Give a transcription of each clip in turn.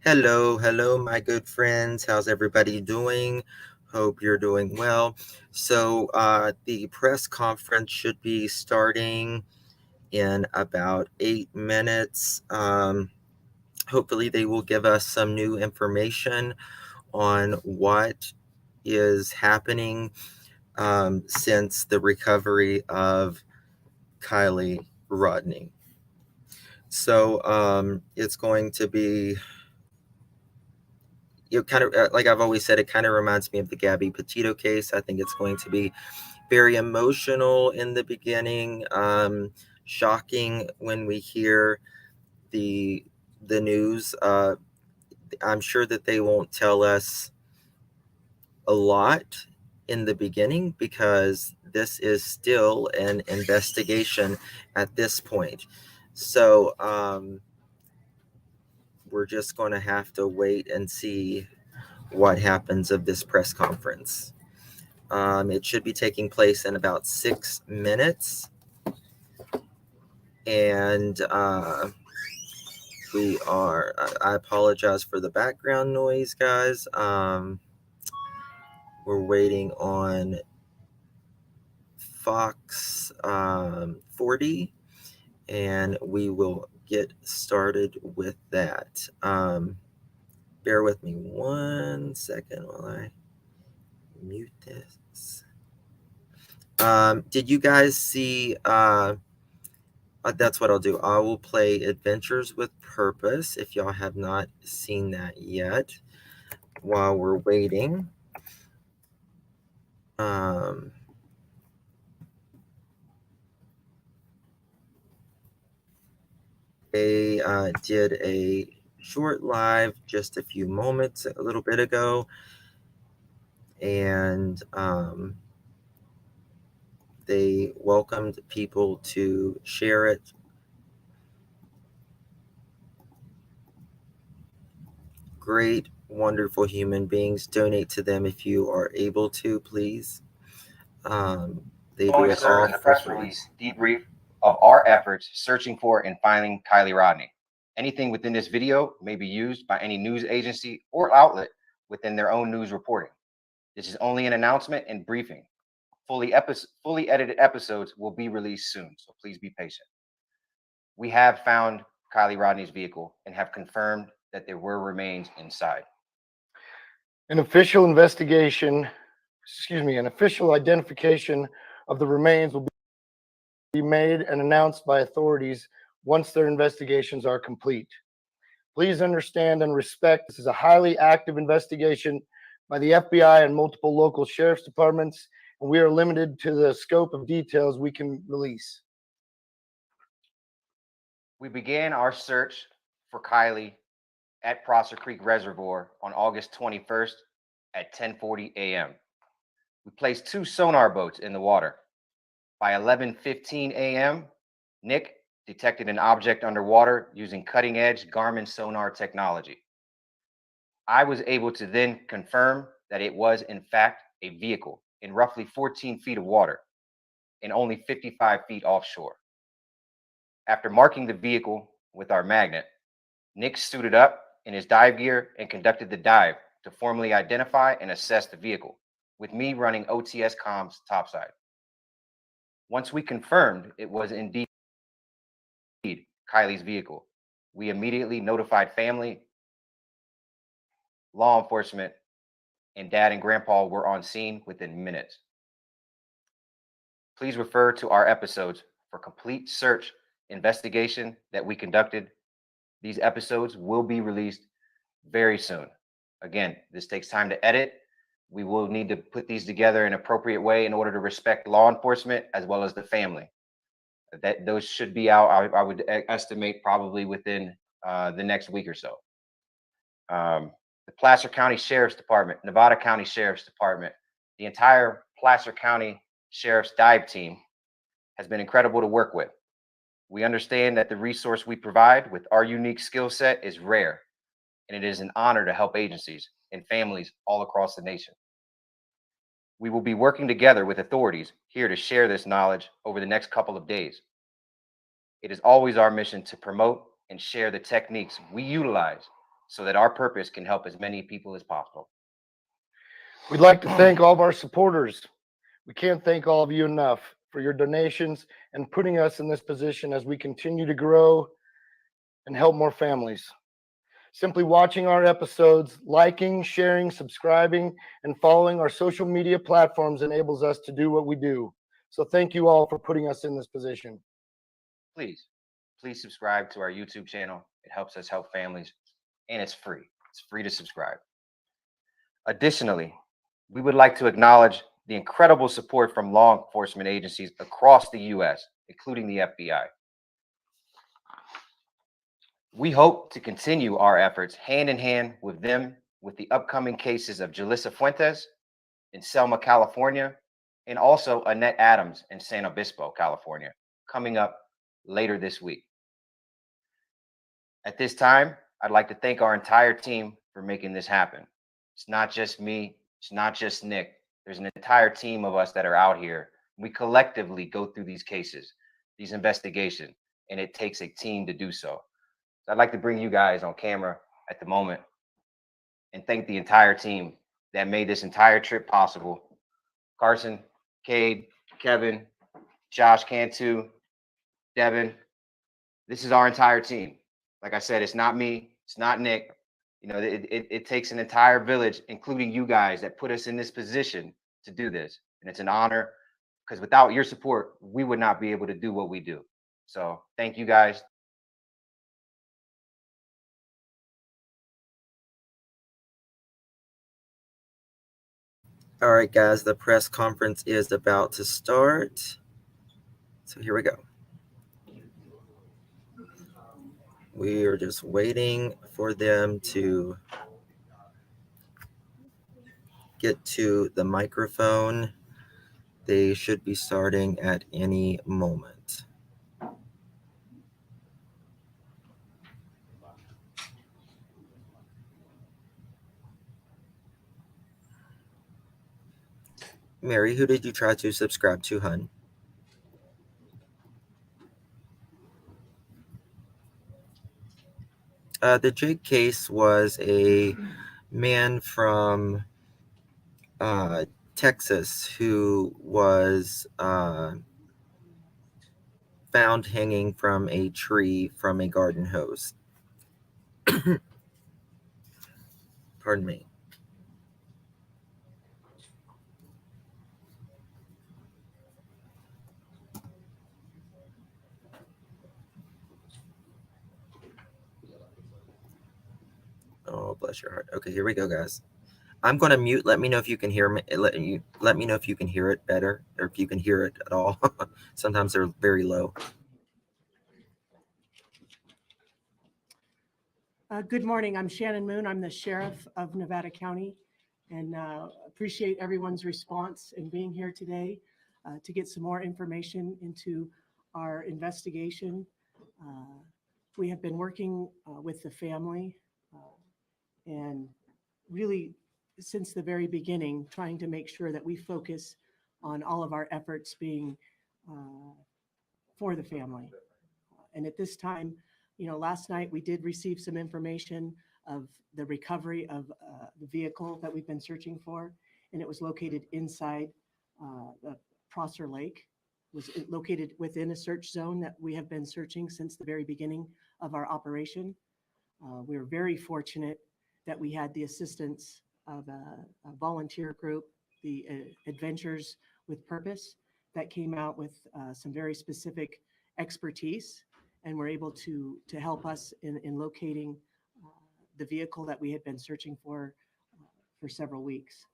Hello, my good friends. How's everybody doing? Hope you're doing well. The press conference should be starting in about 8 minutes. Hopefully, they will give us some new information on what is happening since the recovery of Kylie Rodni. It's going to be like I've always said, it kind of reminds me of the Gabby Petito case. I think it's going to be very emotional in the beginning, shocking when we hear the the news. I'm sure that they won't tell us a lot in the beginning because this is still an investigation at this point. So we're just going to have to wait and see what happens of this press conference. It should be taking place in about 6 minutes. And I apologize for the background noise, guys. We're waiting on Fox 40, and we will get started with that. Bear with me 1 second while I mute this. Did you guys see? That's what I'll do. I will play Adventures with Purpose if y'all have not seen that yet while we're waiting. They did a short live just a few moments, a little bit ago, and they welcomed people to share it. Great, wonderful human beings. Donate to them if you are able to, please. They do it all In a for press free. release debrief of our efforts searching for and finding Kiely Rodni. Anything within this video may be used by any news agency or outlet within their own news reporting. This is only an announcement and briefing. Fully edited episodes will be released soon, so please be patient. We have found Kiely Rodni's vehicle and have confirmed that there were remains inside. An official identification of the remains will be made and announced by authorities once their investigations are complete. Please understand and respect this is a highly active investigation by the FBI and multiple local sheriff's departments, and we are limited to the scope of details we can release. We began our search for Kiely at Prosser Creek Reservoir on August 21st at 10:40 a.m. We placed 2 sonar boats in the water. By 11:15 a.m., Nick detected an object underwater using cutting-edge Garmin sonar technology. I was able to then confirm that it was, in fact, a vehicle in roughly 14 feet of water and only 55 feet offshore. After marking the vehicle with our magnet, Nick suited up in his dive gear and conducted the dive to formally identify and assess the vehicle, with me running OTS comms topside. Once we confirmed it was indeed Kiely's vehicle, we immediately notified family, law enforcement, and Dad and Grandpa were on scene within minutes. Please refer to our episodes for complete search investigation that we conducted. These episodes will be released very soon. Again, this takes time to edit. We will need to put these together in an appropriate way in order to respect law enforcement as well as the family. Those should be out, I would estimate, probably within the next week or so. The Placer County Sheriff's Department, Nevada County Sheriff's Department, the entire Placer County Sheriff's dive team has been incredible to work with. We understand that the resource we provide with our unique skill set is rare, and it is an honor to help agencies and families all across the nation. We will be working together with authorities here to share this knowledge over the next couple of days. It is always our mission to promote and share the techniques we utilize so that our purpose can help as many people as possible. We'd like to thank all of our supporters. We can't thank all of you enough for your donations and putting us in this position as we continue to grow and help more families. Simply watching our episodes, liking, sharing, subscribing, and following our social media platforms enables us to do what we do. So thank you all for putting us in this position. Please subscribe to our YouTube channel. It helps us help families, and it's free. It's free to subscribe. Additionally, we would like to acknowledge the incredible support from law enforcement agencies across the U.S., including the FBI. We hope to continue our efforts hand in hand with them with the upcoming cases of Jalissa Fuentes in Selma, California, and also Annette Adams in San Obispo, California, coming up later this week. At this time, I'd like to thank our entire team for making this happen. It's not just me, it's not just Nick. There's an entire team of us that are out here. We collectively go through these cases, these investigations, and it takes a team to do so. So I'd like to bring you guys on camera at the moment and thank the entire team that made this entire trip possible. Carson, Cade, Kevin, Josh Cantu, Devin. This is our entire team. Like I said, it's not me, it's not Nick. You know, it takes an entire village, including you guys, that put us in this position to do this. And it's an honor, because without your support, we would not be able to do what we do. So thank you guys. All right, guys, the press conference is about to start. So here we go. We are just waiting for them to get to the microphone. They should be starting at any moment. Mary, who did you try to subscribe to, hun? The Jake case was a man from Texas who was found hanging from a tree from a garden hose. Pardon me. Oh, bless your heart. Okay, here we go, guys. I'm going to mute. Let me know if you can hear me. Let me know if you can hear it better, or if you can hear it at all. Sometimes they're very low. Good morning. I'm Shannon Moon. I'm the sheriff of Nevada County, and appreciate everyone's response and being here today to get some more information into our investigation. We have been working with the family and really since the very beginning, trying to make sure that we focus on all of our efforts being for the family. And at this time, you know, last night we did receive some information of the recovery of the vehicle that we've been searching for, and it was located inside the Prosser Lake. Was located within a search zone that we have been searching since the very beginning of our operation. We were very fortunate that we had the assistance of a volunteer group, the Adventures with Purpose, that came out with some very specific expertise and were able to help us in locating the vehicle that we had been searching for several weeks.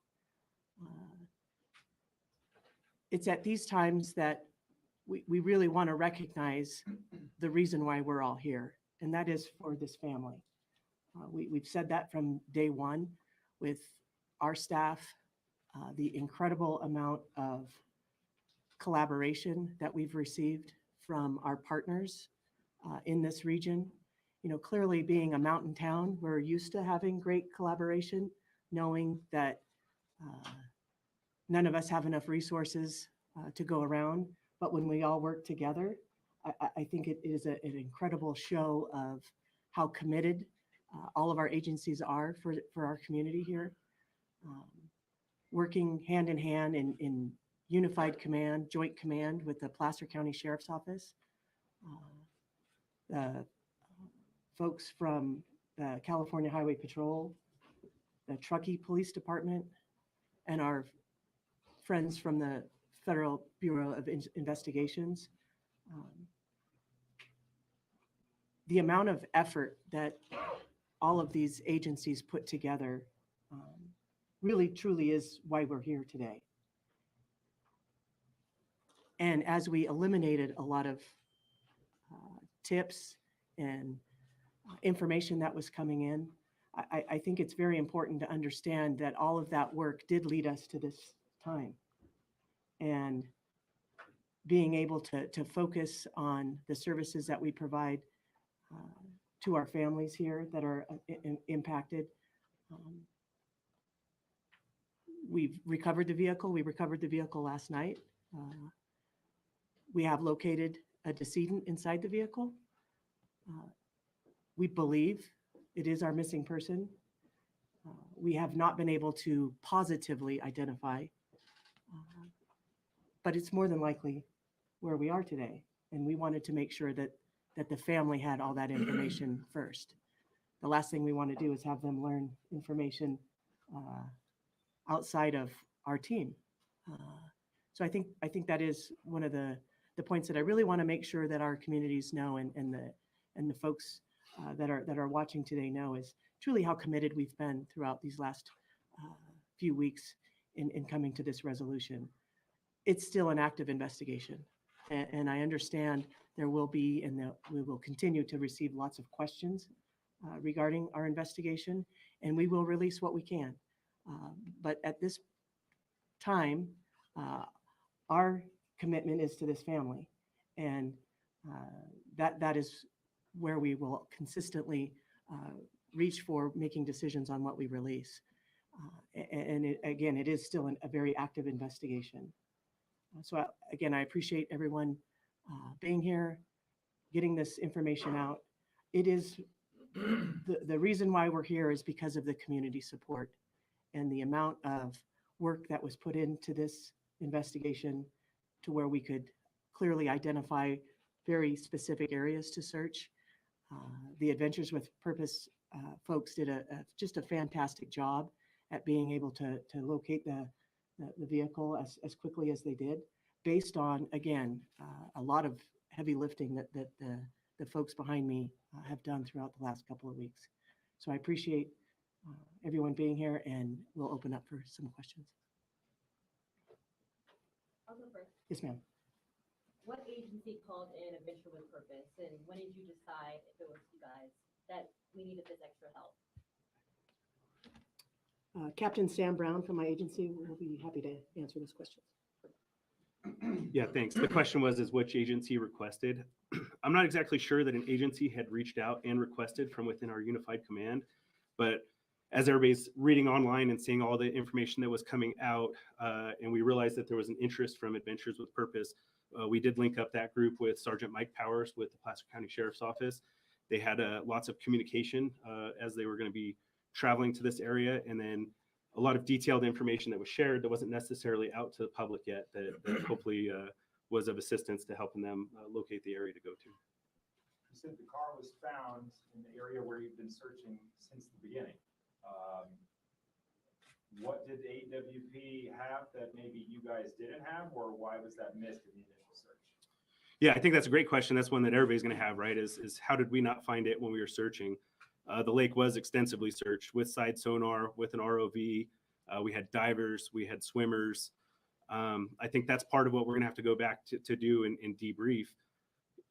It's at these times that we really want to recognize the reason why we're all here, and that is for this family. We've said that from day one with our staff, the incredible amount of collaboration that we've received from our partners in this region. You know, clearly being a mountain town, we're used to having great collaboration, knowing that none of us have enough resources to go around. But when we all work together, I think it is an incredible show of how committed all of our agencies are for our community here, um, working hand in hand in unified command, joint command with the Placer County Sheriff's Office. The folks from the California Highway Patrol, the Truckee Police Department, and our friends from the Federal Bureau of Investigations. The amount of effort that all of these agencies put together really truly is why we're here today. And as we eliminated a lot of tips and information that was coming in, I think it's very important to understand that all of that work did lead us to this time. And being able to focus on the services that we provide to our families here that are impacted. We've recovered the vehicle. We recovered the vehicle last night. We have located a decedent inside the vehicle. We believe it is our missing person. We have not been able to positively identify, but it's more than likely where we are today. And we wanted to make sure that the family had all that information first. The last thing we want to do is have them learn information outside of our team. So I think that is one of the points that I really want to make sure that our communities know, and the folks that are watching today know, is truly how committed we've been throughout these last few weeks in coming to this resolution. It's still an active investigation, and I understand there will be, and that we will continue to receive lots of questions regarding our investigation, and we will release what we can. But at this time, our commitment is to this family, and that is where we will consistently reach for making decisions on what we release. And again, it is still a very active investigation. So again, I appreciate everyone being here, getting this information out. It is the reason why we're here is because of the community support and the amount of work that was put into this investigation, to where we could clearly identify very specific areas to search. The Adventures with Purpose folks did just a fantastic job at being able to locate the vehicle as quickly as they did, based on, again, a lot of heavy lifting that the folks behind me have done throughout the last couple of weeks. So I appreciate everyone being here, and we'll open up for some questions. I'll go first. Yes, ma'am. What agency called in a venture with purpose, and when did you decide, if it was you guys, that we needed this extra help? Captain Sam Brown from my agency will be happy to answer this question. Yeah, thanks. The question was, is which agency requested? I'm not exactly sure that an agency had reached out and requested from within our unified command, but as everybody's reading online and seeing all the information that was coming out, and we realized that there was an interest from Adventures with Purpose, we did link up that group with Sergeant Mike Powers with the Placer County Sheriff's Office. They had lots of communication as they were going to be traveling to this area, and then a lot of detailed information that was shared that wasn't necessarily out to the public yet, that hopefully was of assistance to helping them locate the area to go to. You said the car was found in the area where you've been searching since the beginning. What did AWP have that maybe you guys didn't have, or why was that missed in the initial search? Yeah, I think that's a great question. That's one that everybody's going to have, right? Is how did we not find it when we were searching? The lake was extensively searched with side sonar, with an ROV. We had divers, we had swimmers. I think that's part of what we're going to have to go back to do and debrief.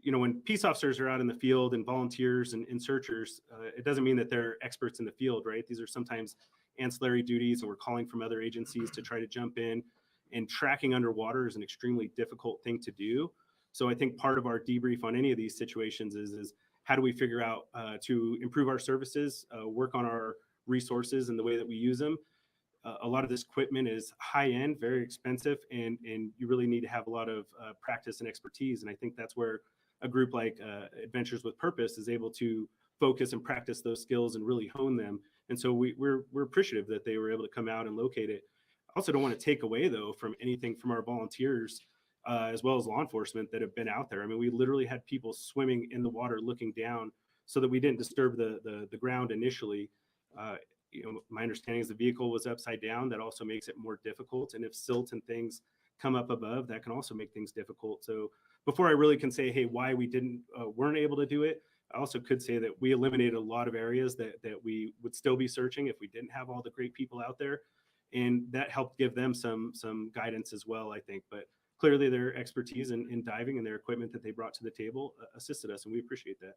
You know, when peace officers are out in the field and volunteers and searchers, it doesn't mean that they're experts in the field, right? These are sometimes ancillary duties, and we're calling from other agencies to try to jump in. And tracking underwater is an extremely difficult thing to do. So I think part of our debrief on any of these situations is how do we figure out to improve our services, work on our resources and the way that we use them. A lot of this equipment is high end, very expensive, and you really need to have a lot of practice and expertise. And I think that's where a group like Adventures with Purpose is able to focus and practice those skills and really hone them. And so we're appreciative that they were able to come out and locate it. I also don't want to take away, though, from anything from our volunteers, as well as law enforcement that have been out there. I mean, we literally had people swimming in the water looking down so that we didn't disturb the ground initially. My understanding is the vehicle was upside down. That also makes it more difficult. And if silt and things come up above, that can also make things difficult. So before I really can say, hey, why we weren't able to do it, I also could say that we eliminated a lot of areas that we would still be searching if we didn't have all the great people out there. And that helped give them some guidance as well, I think. But clearly their expertise in diving and their equipment that they brought to the table assisted us, and we appreciate that.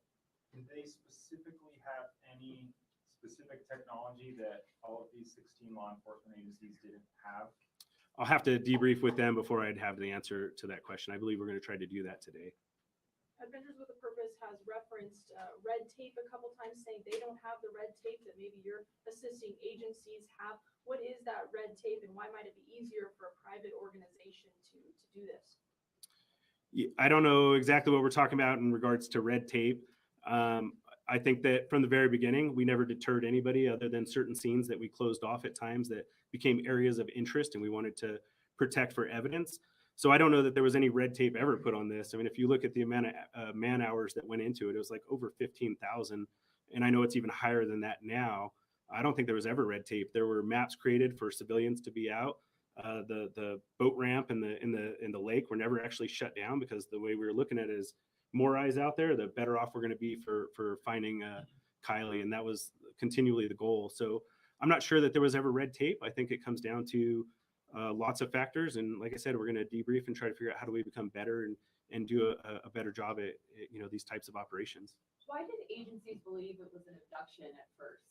Did they specifically have any specific technology that all of these 16 law enforcement agencies didn't have? I'll have to debrief with them before I'd have the answer to that question. I believe we're going to try to do that today. Adventures with a Purpose has referenced red tape a couple times, saying they don't have the red tape that maybe your assisting agencies have. What is that red tape, and why might it be easier for a private organization to do this? I don't know exactly what we're talking about in regards to red tape. I think that from the very beginning, we never deterred anybody other than certain scenes that we closed off at times that became areas of interest and we wanted to protect for evidence. So I don't know that there was any red tape ever put on this. I mean, if you look at the amount of man hours that went into it, it was like over 15,000. And I know it's even higher than that now. I don't think there was ever red tape. There were maps created for civilians to be out. The boat ramp in the lake were never actually shut down, because the way we were looking at it is more eyes out there, the better off we're going to be for finding Kiely. And that was continually the goal. So I'm not sure that there was ever red tape. I think it comes down to lots of factors. And like I said, we're going to debrief and try to figure out how do we become better and do a better job at these types of operations. Why did agencies believe it was an abduction at first?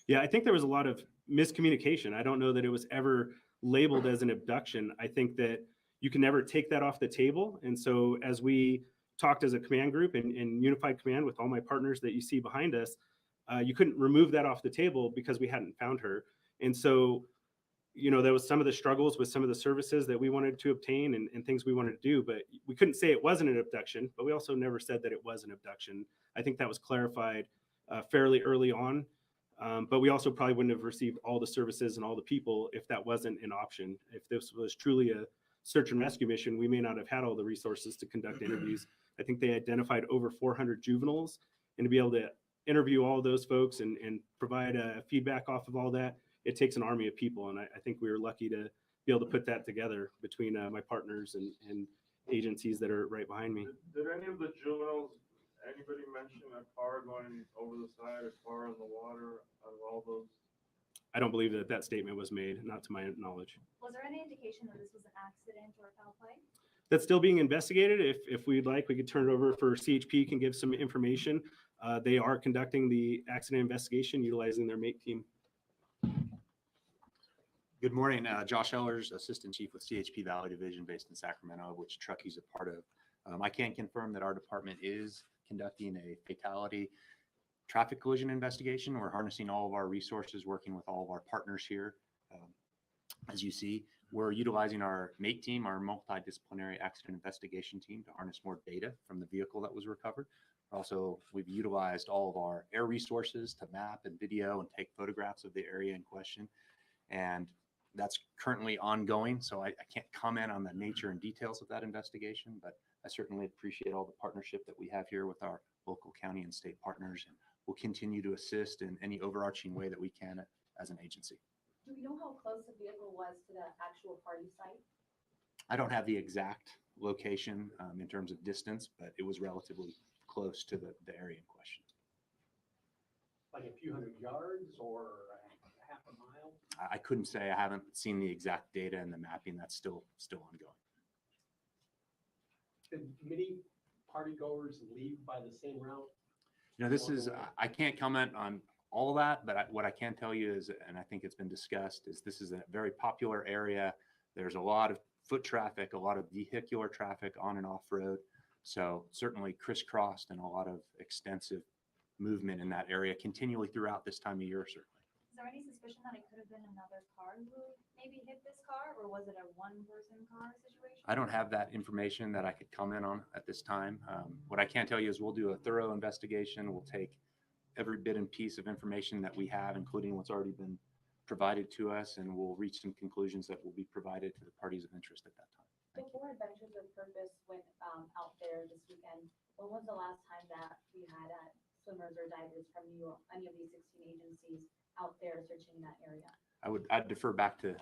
Yeah, I think there was a lot of miscommunication. I don't know that it was ever labeled as an abduction. I think that you can never take that off the table. And so as we talked as a command group and unified command with all my partners that you see behind us, you couldn't remove that off the table because we hadn't found her. And so, there was some of the struggles with some of the services that we wanted to obtain and things we wanted to do, but we couldn't say it wasn't an abduction, but we also never said that it was an abduction. I think that was clarified fairly early on. But we also probably wouldn't have received all the services and all the people if that wasn't an option. If this was truly a search and rescue mission, we may not have had all the resources to conduct interviews. I think they identified over 400 juveniles, and to be able to interview all of those folks and provide feedback off of all that, it takes an army of people. And I think we were lucky to be able to put that together between my partners and agencies that are right behind me. Did any of the juveniles, anybody mention a car going over the side, a car in the water, out of all those? I don't believe that statement was made, not to my knowledge. Was there any indication that this was an accident or foul play? That's still being investigated. If we'd like, we could turn it over for CHP can give some information. They are conducting the accident investigation utilizing their MATE team. Good morning, Josh Ellers, Assistant Chief with CHP Valley Division based in Sacramento, which Truckey's a part of. I can confirm that our department is conducting a fatality traffic collision investigation. We're harnessing all of our resources, working with all of our partners here. As you see, we're utilizing our MATE team, our multidisciplinary accident investigation team, to harness more data from the vehicle that was recovered. Also, we've utilized all of our air resources to map and video and take photographs of the area in question. And that's currently ongoing, so I can't comment on the nature and details of that investigation, but I certainly appreciate all the partnership that we have here with our local county and state partners, and we'll continue to assist in any overarching way that we can as an agency. Do we know how close the vehicle was to the actual party site? I don't have the exact location in terms of distance, but it was relatively close to the area in question. Like a few hundred yards or half a mile? I couldn't say. I haven't seen the exact data and the mapping. That's still ongoing. Did many partygoers leave by the same route? This is, I can't comment on all of that, but what I can tell you is, and I think it's been discussed, is this is a very popular area. There's a lot of foot traffic, a lot of vehicular traffic on and off road. So certainly crisscrossed and a lot of extensive movement in that area continually throughout this time of year, certainly. Is there any suspicion that it could have been another car who maybe hit this car, or was it a one-person car situation? I don't have that information that I could comment on at this time. What I can tell you is we'll do a thorough investigation. We'll take every bit and piece of information that we have, including what's already been provided to us, and we'll reach some conclusions that will be provided to the parties of interest at that time. Thank you. Before Adventures with Purpose went out there this weekend, when was the last time that we had swimmers or divers from any of these 16 agencies out there searching in that area? I'd defer back to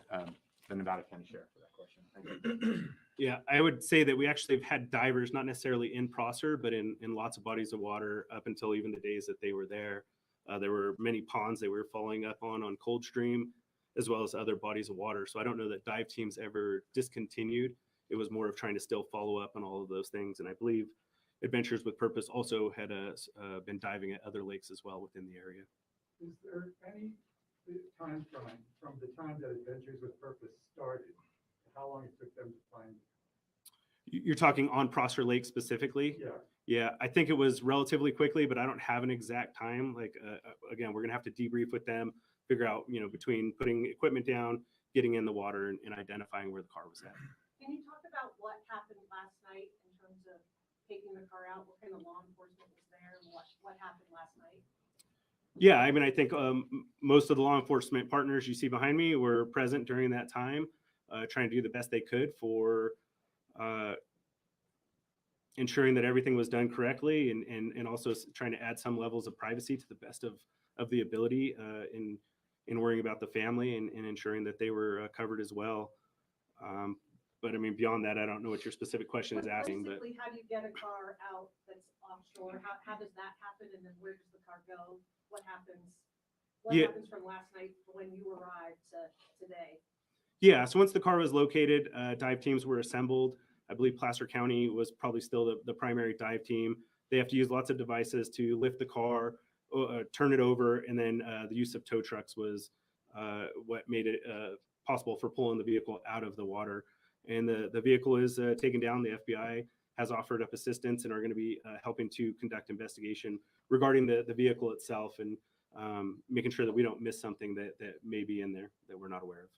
the Nevada County Sheriff for that question. Thank you. Yeah, I would say that we actually have had divers, not necessarily in Prosser, but in lots of bodies of water up until even the days that they were there. There were many ponds they were following up on Coldstream, as well as other bodies of water. So I don't know that dive teams ever discontinued. It was more of trying to still follow up on all of those things. And I believe Adventures with Purpose also had been diving at other lakes as well within the area. Is there any time frame from the time that Adventures with Purpose started, how long it took them to find it? You're talking on Prosser Lake specifically? Yeah. Yeah, I think it was relatively quickly, but I don't have an exact time. Like, again, we're gonna have to debrief with them, figure out, between putting equipment down, getting in the water, and identifying where the car was at. Can you talk about what happened last night in terms of taking the car out? What kind of law enforcement was there and what happened last night? Yeah, I mean, I think most of the law enforcement partners you see behind me were present during that time, trying to do the best they could for ensuring that everything was done correctly, and also trying to add some levels of privacy to the best of the ability in worrying about the family and ensuring that they were covered as well. But I mean, beyond that, I don't know what your specific question is asking. But basically, how do you get a car out that's offshore? How does that happen? And then where does the car go? What happens? What happens from last night when you arrived to today? Yeah, so once the car was located, dive teams were assembled. I believe Placer County was probably still the primary dive team. They have to use lots of devices to lift the car, turn it over, and then the use of tow trucks was what made it possible for pulling the vehicle out of the water. And the vehicle is taken down. The FBI has offered up assistance and are going to be helping to conduct investigation regarding the vehicle itself, and making sure that we don't miss something that may be in there that we're not aware of.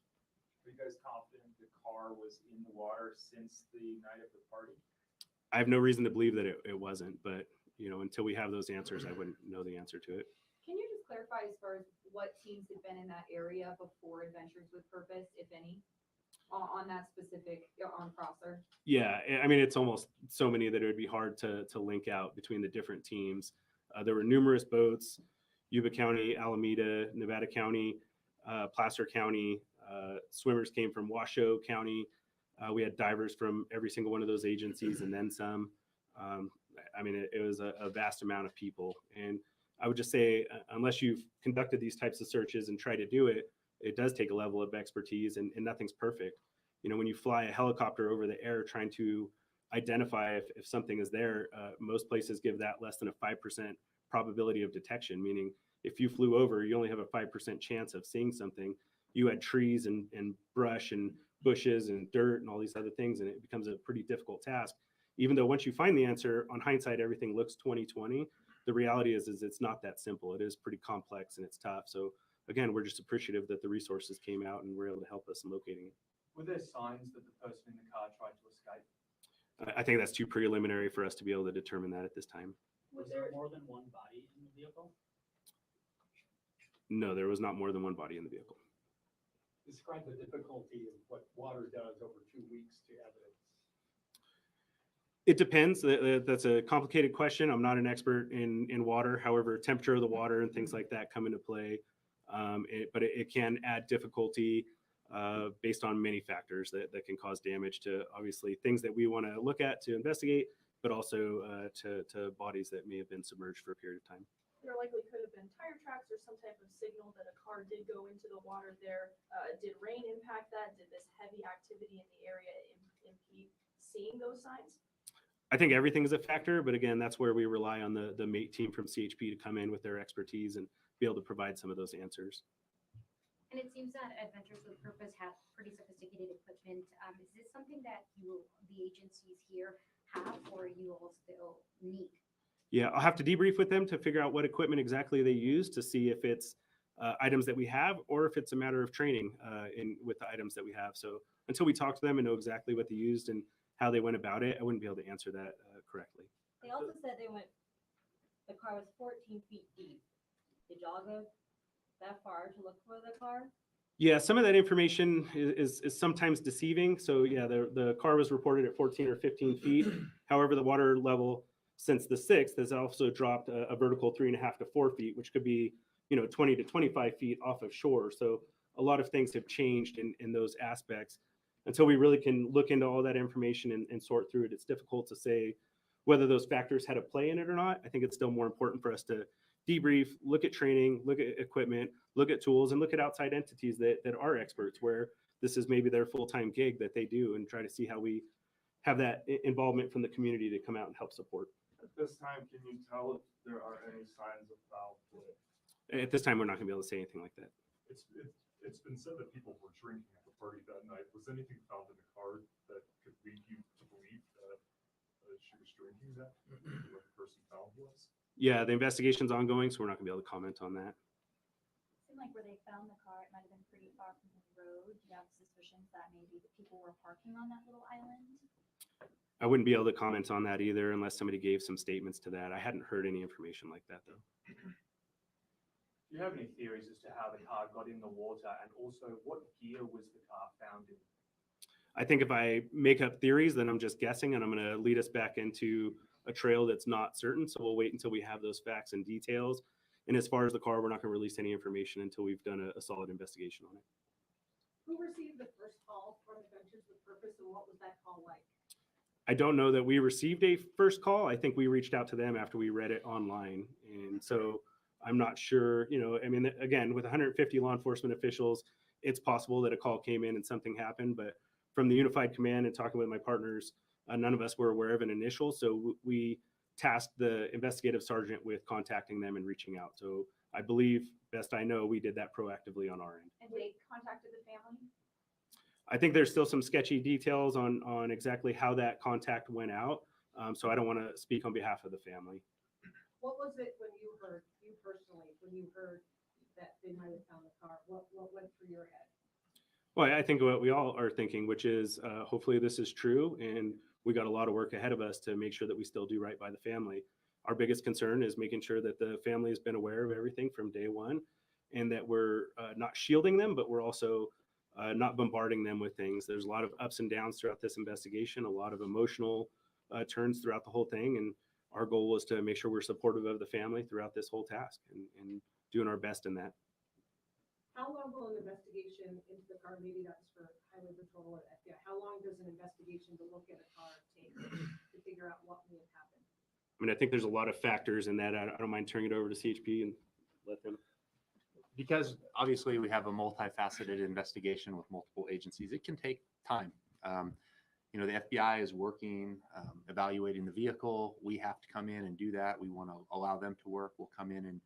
Are you guys confident the car was in the water since the night of the party? I have no reason to believe that it wasn't, but until we have those answers, I wouldn't know the answer to it. Can you just clarify as far as what teams have been in that area before Adventures with Purpose, if any, on that specific, on Prosser? Yeah, I mean, it's almost so many that it would be hard to link out between the different teams. There were numerous boats: Yuba County, Alameda, Nevada County, Placer County. Swimmers came from Washoe County. We had divers from every single one of those agencies and then some. I mean, it was a vast amount of people. And I would just say, unless you've conducted these types of searches and try to do it, it does take a level of expertise, and nothing's perfect. When you fly a helicopter over the air trying to identify if something is there, most places give that less than a 5% probability of detection, meaning if you flew over, you only have a 5% chance of seeing something. You had trees and brush and bushes and dirt and all these other things, and it becomes a pretty difficult task. Even though once you find the answer, on hindsight, everything looks 20/20. The reality is it's not that simple. It is pretty complex and it's tough. So again, we're just appreciative that the resources came out and were able to help us in locating it. Were there signs that the person in the car tried to escape? I think that's too preliminary for us to be able to determine that at this time. Was there more than one body in the vehicle? No, there was not more than one body in the vehicle. Describe the difficulty of what water does over 2 weeks to evidence. It depends. That's a complicated question. I'm not an expert in water. However, temperature of the water and things like that come into play. But it can add difficulty based on many factors that can cause damage to, obviously, things that we want to look at to investigate, but also to bodies that may have been submerged for a period of time. There likely could have been tire tracks or some type of signal that a car did go into the water there. Did rain impact that? Did this heavy activity in the area impede seeing those signs? I think everything is a factor, but again, that's where we rely on the MATE team from CHP to come in with their expertise and be able to provide some of those answers. And it seems that Adventures with Purpose have pretty sophisticated equipment. Is this something that the agencies here have, or you all still need? Yeah, I'll have to debrief with them to figure out what equipment exactly they use to see if it's items that we have or if it's a matter of training with the items that we have. So until we talk to them and know exactly what they used and how they went about it, I wouldn't be able to answer that correctly. They also said the car was 14 feet deep. Did y'all go that far to look for the car? Yeah, some of that information is sometimes deceiving. So yeah, the car was reported at 14 or 15 feet. However, the water level since the 6th has also dropped a vertical 3.5 to 4 feet, which could be 20 to 25 feet off of shore. So a lot of things have changed in those aspects. Until we really can look into all that information and sort through it, it's difficult to say whether those factors had a play in it or not. I think it's still more important for us to debrief, look at training, look at equipment, look at tools, and look at outside entities that are experts where this is maybe their full-time gig that they do, and try to see how we have that involvement from the community to come out and help support. At this time, can you tell if there are any signs of foul play? At this time, we're not going to be able to say anything like that. It's been said that people were drinking at the party that night. Was anything found in the car that could lead you to believe that she was drinking that, what the person found was? Yeah, the investigation's ongoing, so we're not going to be able to comment on that. It seemed like where they found the car, it might have been pretty far from the road. Do you have suspicions that maybe the people were parking on that little island? I wouldn't be able to comment on that either unless somebody gave some statements to that. I hadn't heard any information like that, though. Do you have any theories as to how the car got in the water, and also what gear was the car found in? I think if I make up theories, then I'm just guessing, and I'm going to lead us back into a trail that's not certain. So we'll wait until we have those facts and details. And as far as the car, we're not going to release any information until we've done a solid investigation on it. Who received the first call from Adventures with Purpose, and what was that call like? I don't know that we received a first call. I think we reached out to them after we read it online. And so I'm not sure, I mean, again, with 150 law enforcement officials, it's possible that a call came in and something happened. But from the Unified Command and talking with my partners, none of us were aware of an initial. So we tasked the investigative sergeant with contacting them and reaching out. So I believe, best I know, we did that proactively on our end. And they contacted the family? I think there's still some sketchy details on exactly how that contact went out. So I don't want to speak on behalf of the family. What was it when you heard, you personally, when you heard that they might have found the car? What went through your head? Well, I think what we all are thinking, which is hopefully this is true, and we got a lot of work ahead of us to make sure that we still do right by the family. Our biggest concern is making sure that the family has been aware of everything from day one, and that we're not shielding them, but we're also not bombarding them with things. There's a lot of ups and downs throughout this investigation, a lot of emotional turns throughout the whole thing, and our goal was to make sure we're supportive of the family throughout this whole task and doing our best in that. How long will an investigation into the car, maybe that's for Highway Patrol or FBI, how long does an investigation to look at a car take to figure out what may have happened? I mean, I think there's a lot of factors in that. I don't mind turning it over to CHP and let them. Because obviously we have a multifaceted investigation with multiple agencies, it can take time. The FBI is working, evaluating the vehicle. We have to come in and do that. We want to allow them to work. We'll come in and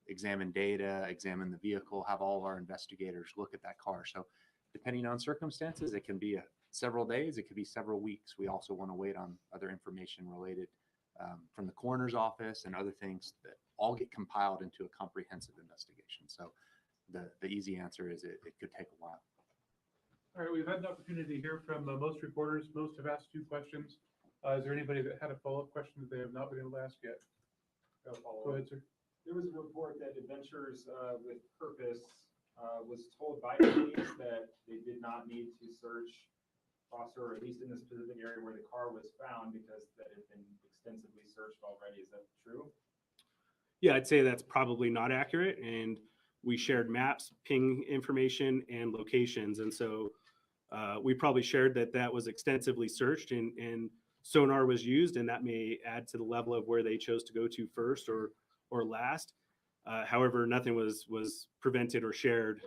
examine data, examine the vehicle, have all of our investigators look at that car. So depending on circumstances, it can be several days, it could be several weeks. We also want to wait on other information related from the coroner's office and other things that all get compiled into a comprehensive investigation. So the easy answer is it could take a while. All right, we've had an opportunity to hear from most reporters. Most have asked 2 questions. Is there anybody that had a follow-up question that they have not been able to ask yet? Go ahead, sir. There was a report that Adventures with Purpose was told by police that they did not need to search Foster, or at least in the specific area where the car was found, because that had been extensively searched already. Is that true? Yeah, I'd say that's probably not accurate. And we shared maps, ping information, and locations. And so we probably shared that was extensively searched and sonar was used, and that may add to the level of where they chose to go to first or last. However, nothing was prevented or shared.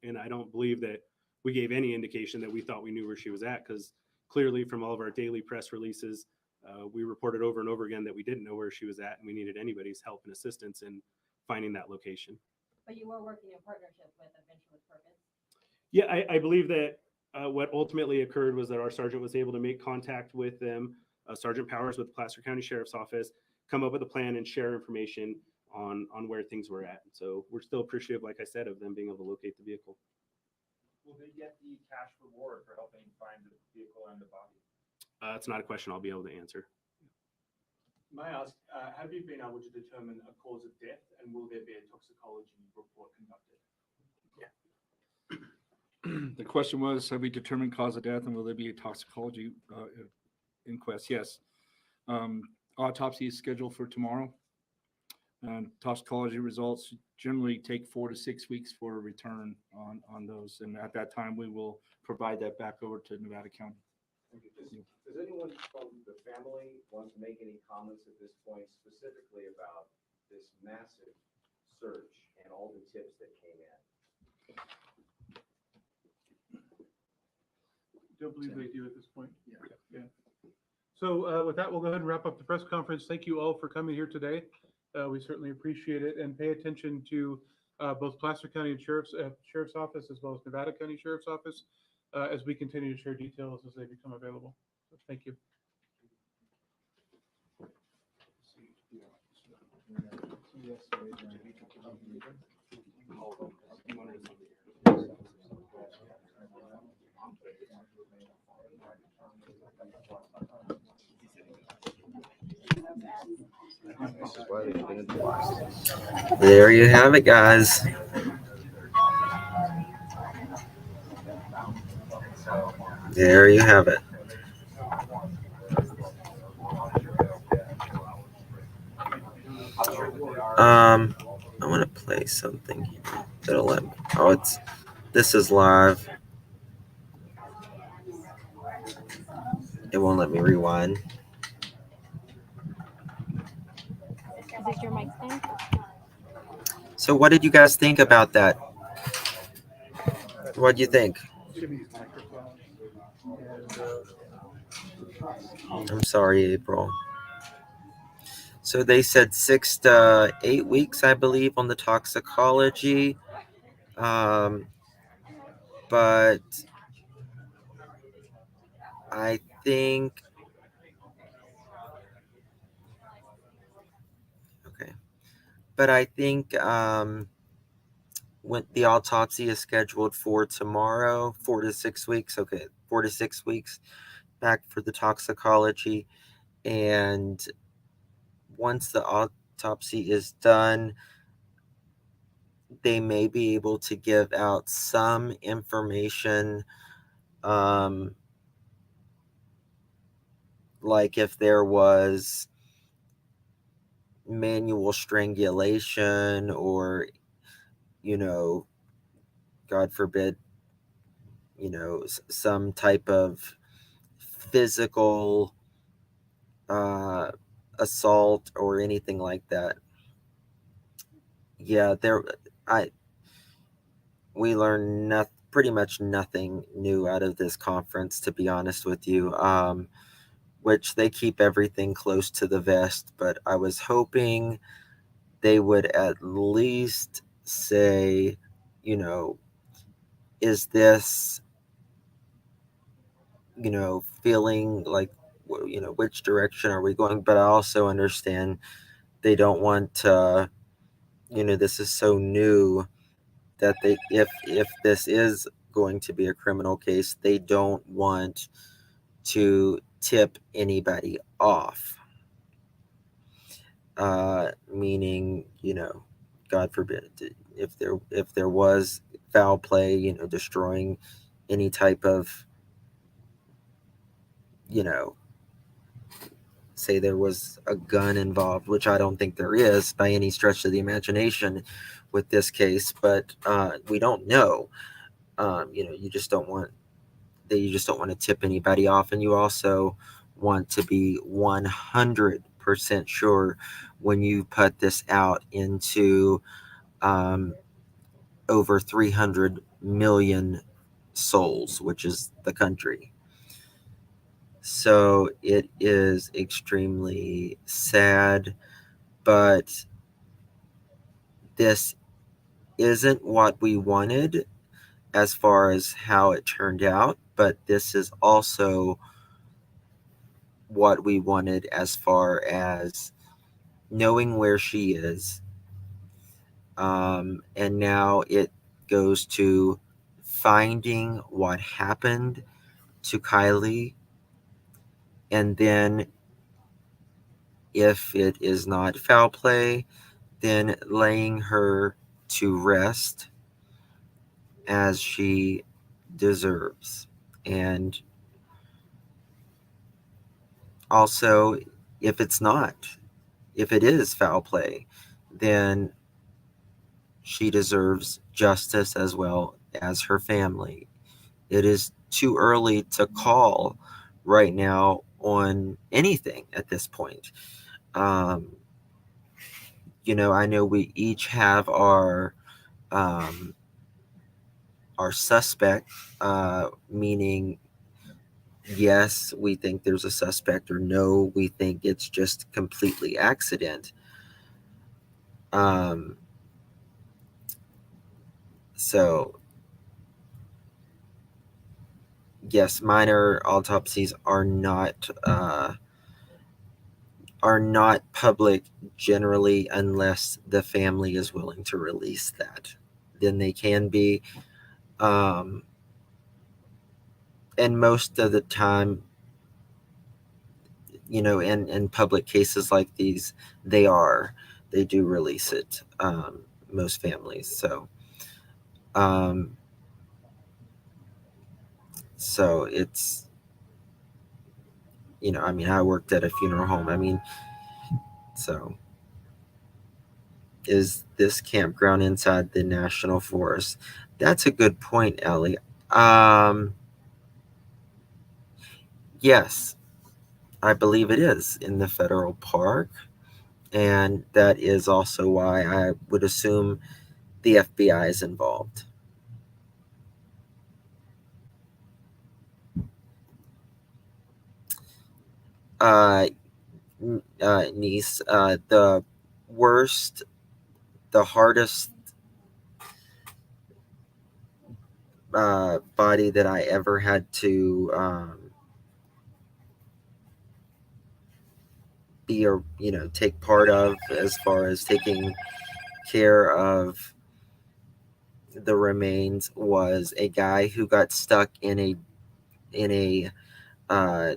And I don't believe that we gave any indication that we thought we knew where she was at, because clearly from all of our daily press releases, we reported over and over again that we didn't know where she was at, and we needed anybody's help and assistance in finding that location. But you were working in partnership with Adventure with Purpose? Yeah, I believe that what ultimately occurred was that our sergeant was able to make contact with them, Sergeant Powers with the Placer County Sheriff's Office, come up with a plan and share information on where things were at. So we're still appreciative, like I said, of them being able to locate the vehicle. Will they get the cash reward for helping find the vehicle and the body? It's not a question I'll be able to answer. May I ask, have you been able to determine a cause of death, and will there be a toxicology report conducted? The question was, have we determined cause of death and will there be a toxicology inquest? Yes. Autopsy is scheduled for tomorrow. Toxicology results generally take 4 to 6 weeks for a return on those. And at that time, we will provide that back over to Nevada County. Does anyone from the family want to make any comments at this point specifically about this massive search and all the tips that came in? Don't believe they do at this point. Yeah. So with that, we'll go ahead and wrap up the press conference. Thank you all for coming here today. We certainly appreciate it, and pay attention to both Placer County and Sheriff's Office as well as Nevada County Sheriff's Office as we continue to share details as they become available. So thank you. There you have it, guys. There you have it. I want to play something here that'll let me. Oh, this is live. It won't let me rewind. Is this your mic stand? So, what did you guys think about that? What do you think? I'm sorry, April. So they said 6 to 8 weeks, I believe, on the toxicology. But I think, okay. But I think when the autopsy is scheduled for tomorrow, 4 to 6 weeks. Okay, 4 to 6 weeks back for the toxicology. And once the autopsy is done, they may be able to give out some information, like if there was manual strangulation or, God forbid, some type of physical assault or anything like that. Yeah, we learned pretty much nothing new out of this conference, to be honest with you. Which they keep everything close to the vest, but I was hoping they would at least say, is this, feeling like, which direction are we going? But I also understand they don't want to, this is so new that if this is going to be a criminal case, they don't want to tip anybody off. Meaning, God forbid, if there was foul play, destroying any type of, say there was a gun involved, which I don't think there is by any stretch of the imagination with this case, but we don't know. You just don't want to tip anybody off, and you also want to be 100% sure when you put this out into over 300 million souls, which is the country. So it is extremely sad, but this isn't what we wanted as far as how it turned out, but this is also what we wanted as far as knowing where she is. And now it goes to finding what happened to Kiely, and then If it is not foul play, then laying her to rest as she deserves. And also, if it's not, if it is foul play, then she deserves justice as well as her family. It is too early to call right now on anything at this point. Um, I know we each have um, our suspect, meaning yes, we think there's a suspect, or no, we think it's just completely accident. Um, so yes, minor autopsies are not public generally unless the family is willing to release that. Then they can be. Um, and most of the time, in public cases like these, they do release it. Most families. Um, so it's, I worked at a funeral home. So is this campground inside the national forest? That's a good point, Ellie. Yes, I believe it is in the federal park. And that is also why I would assume the FBI is involved. Uh, Niece, the worst, the hardest body that I ever had to be, or take part of, as far as taking care of the remains, was a guy who got stuck in a uh,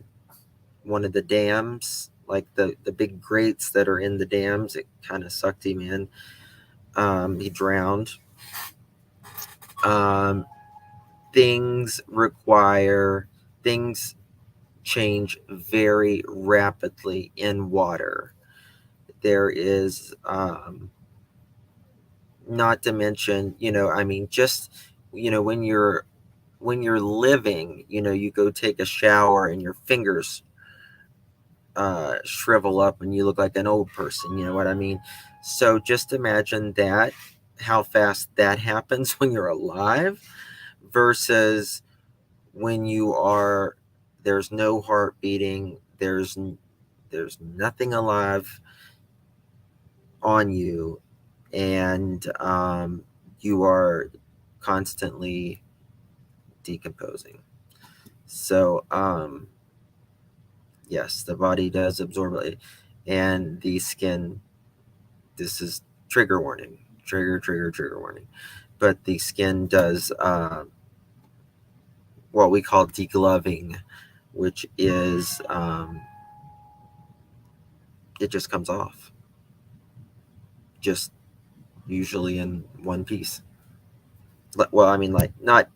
one of the dams, like the big grates that are in the dams. It kind of sucked him in. He drowned. Um, things change very rapidly in water. There is, not to mention, just, when you're living, you go take a shower and your fingers shrivel up and you look like an old person. You know what I mean? So just imagine that, how fast that happens when you're alive versus when there's no heart beating, there's nothing alive on you, and you are constantly decomposing. So yes, the body does absorb it, and the skin. This is trigger warning, trigger warning. But the skin does what we call degloving, which is it just comes off, just usually in one piece. Well, like not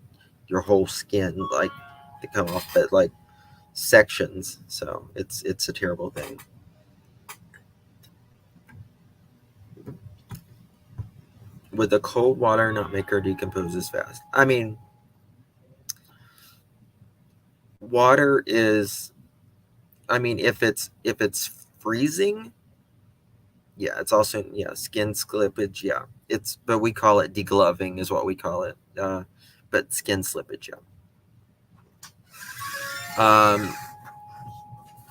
your whole skin, like to come off, but like sections. So it's a terrible thing. Would the cold water not make her decompose as fast? Water is, if it's freezing, yeah, it's also, yeah, skin slippage, yeah. But we call it degloving is what we call it. But skin slippage, yeah.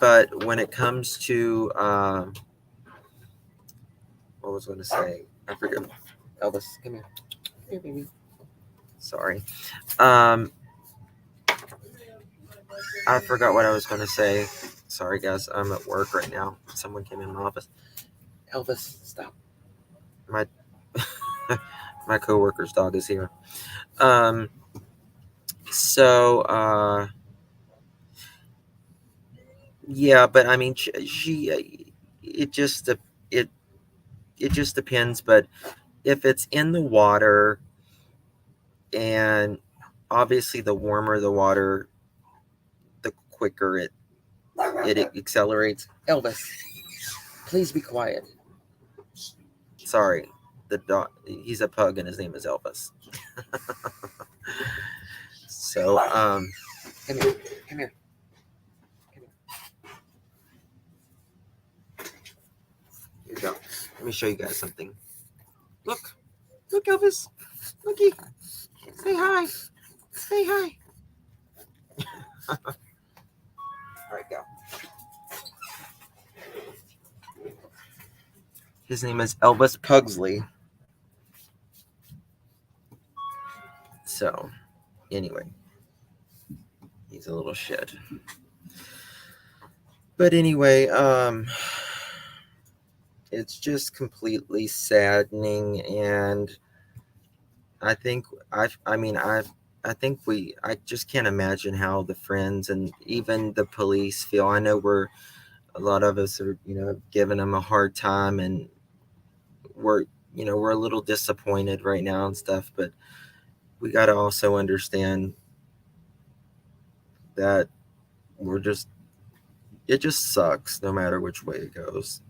But when it comes to what was I going to say? I forget. Elvis, come here. Here, baby. Sorry. I forgot what I was going to say. Sorry, guys. I'm at work right now. Someone came in my office. Elvis, stop. My my coworker's dog is here. So yeah, but she it just it it just depends. But if it's in the water, and obviously the warmer the water, the quicker it accelerates. Elvis, please be quiet. Sorry, the dog. He's a pug, and his name is Elvis. So come here, come here. Here you go. Let me show you guys something. Look, look, Elvis. Looky. Say hi. Say hi. All right, go. His name is Elvis Pugsley. So, anyway, he's a little shit. But anyway, it's just completely saddening, and I think I just can't imagine how the friends and even the police feel. I know a lot of us are, giving them a hard time, and we're a little disappointed right now and stuff, but we got to also understand that it just sucks no matter which way it goes.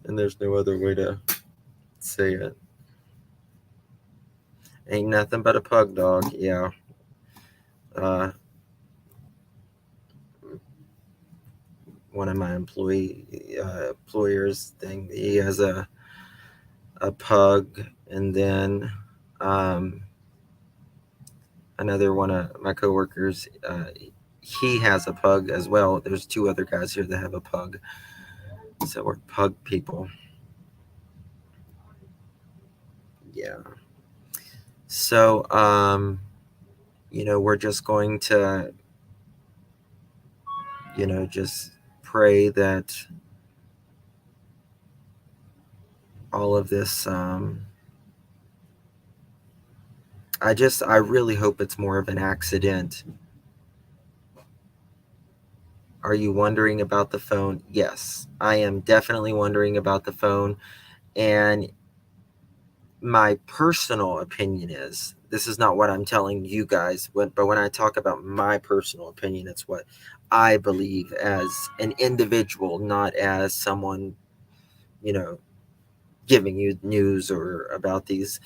And there's no other way to say it. Ain't nothing but a pug dog, yeah. One of my employers thing, he has a pug, and then another one of my coworkers, he has a pug as well. There's two other guys here that have a pug, so we're pug people. Yeah. So we're just going to just pray that all of this, I really hope it's more of an accident. Are you wondering about the phone? Yes, I am definitely wondering about the phone. And my personal opinion is, this is not what I'm telling you guys, but when I talk about my personal opinion, it's what I believe as an individual, not as someone, giving you news or about these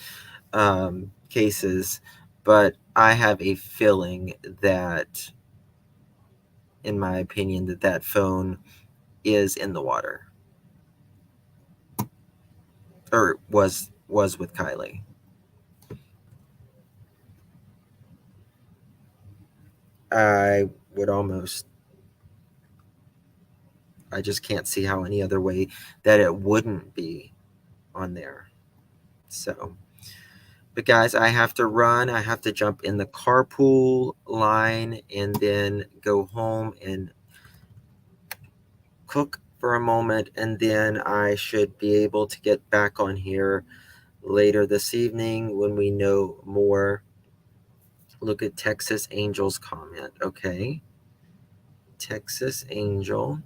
cases. But I have a feeling that, in my opinion, that phone is in the water, or was with Kiely. I would almost, I just can't see how any other way that it wouldn't be on there. So, but guys, I have to run. I have to jump in the carpool line and then go home and cook for a moment, and then I should be able to get back on here later this evening when we know more. Look at Texas Angel's comment. Okay. Texas Angel.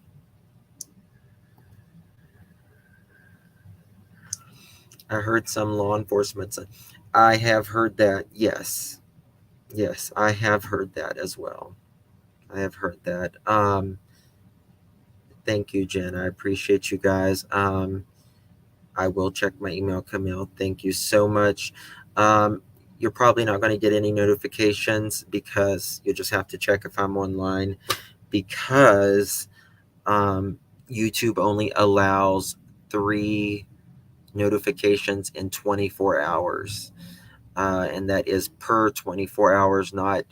I heard some law enforcement say. I have heard that. Yes. Yes, I have heard that as well. I have heard that. Thank you, Jen. I appreciate you guys. I will check my email, Camille. Thank you so much. You're probably not going to get any notifications because you just have to check if I'm online, because YouTube only allows 3 notifications in 24 hours. And that is per 24 hours, not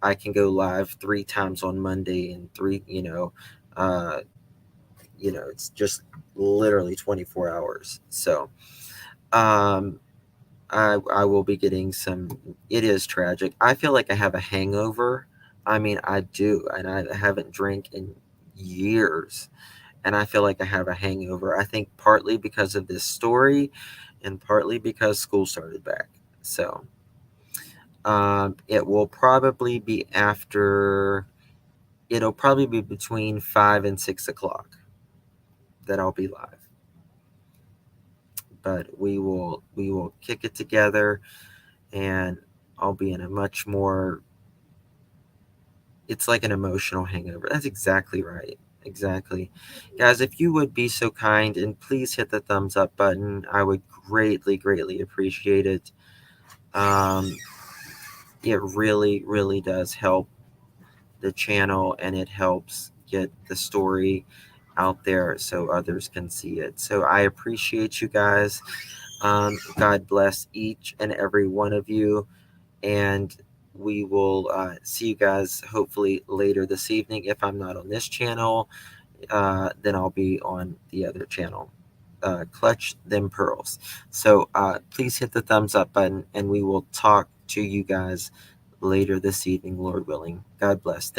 I can go live 3 times on Monday and 3, it's just literally 24 hours. So I will be getting some. It is tragic. I feel like I have a hangover. I mean, I do, and I haven't drank in years, and I feel like I have a hangover. I think partly because of this story, and partly because school started back. So it will probably be after. It'll probably be between 5 and 6 o'clock. that I'll be live. But we will kick it together, and I'll be in a much more, it's like an emotional hangover. That's exactly right. Exactly. Guys, if you would be so kind and please hit the thumbs up button, I would greatly, greatly appreciate it. It really, really does help the channel, and it helps get the story out there so others can see it. So I appreciate you guys. God bless each and every one of you. And we will see you guys hopefully later this evening. If I'm not on this channel, then I'll be on the other channel. Clutch them pearls. So please hit the thumbs up button, and we will talk to you guys later this evening, Lord willing. God bless.